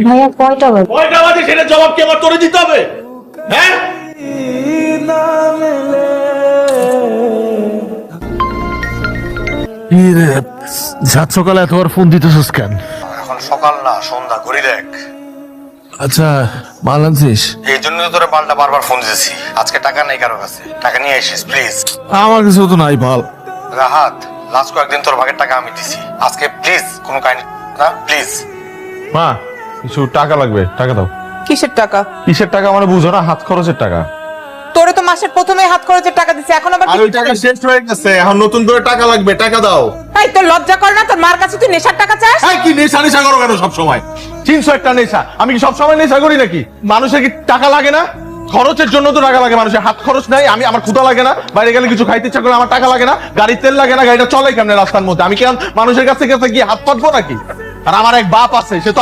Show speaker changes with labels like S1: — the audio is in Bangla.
S1: ভাইয়া কয়টা বাজে?
S2: কয়টা বাজে সেটা জবাব কি আমার তোরে দিতে হবে? হ্যাঁ,
S3: সাত সকালে এতবার ফোন দিতেছিস কেন?
S4: এখন সকাল না, সন্ধ্যা, ঘড়ি দেখ।
S3: আচ্ছা মাল আনছিস?
S4: এই জন্য তো তোরে পাল্টা বারবার ফোন দিয়েছি। আজকে টাকা নেই কারো কাছে, টাকা নিয়ে আসিস প্লিজ।
S3: আমার কাছে তো নাই মাল।
S4: রাহাত, লাস্ট কয়েকদিন তোর ভাগের টাকা আমি দিছি, আজকে প্লিজ কোনো কাহিনী না, প্লিজ।
S2: মা কিছু টাকা লাগবে, টাকা দাও।
S5: কিসের টাকা?
S2: কিসের টাকা মানে বুঝো না? হাত খরচের টাকা।
S5: তোরে তো মাসের প্রথমে হাত খরচের টাকা দিছে, এখন আবার
S2: আর ওই টাকা শেষ হয়ে গেছে, এখন নতুন করে টাকা লাগবে, টাকা দাও।
S5: এই তোর লজ্জা করে না? তোর মার কাছে তুই নেশার টাকা চাস?
S2: হ্যাঁ, কি নেশা নেশা করো কেন সব সময়? 300 একটা নেশা, আমি কি সব সময় নেশা করি নাকি? মানুষের কি টাকা লাগে না? খরচের জন্য তো টাকা লাগে, মানুষের হাত খরচ নাই। আমার ক্ষুধা লাগে না, বাইরে গেলে কিছু খাইতে ইচ্ছা করে আমার টাকা লাগে না, গাড়ির তেল লাগে না, গাড়িটা চলে কেমনে রাস্তার মধ্যে? আমি কেন মানুষের কাছে গিয়ে হাত পাতবো নাকি? আর আমার এক বাপ আছে, সে তো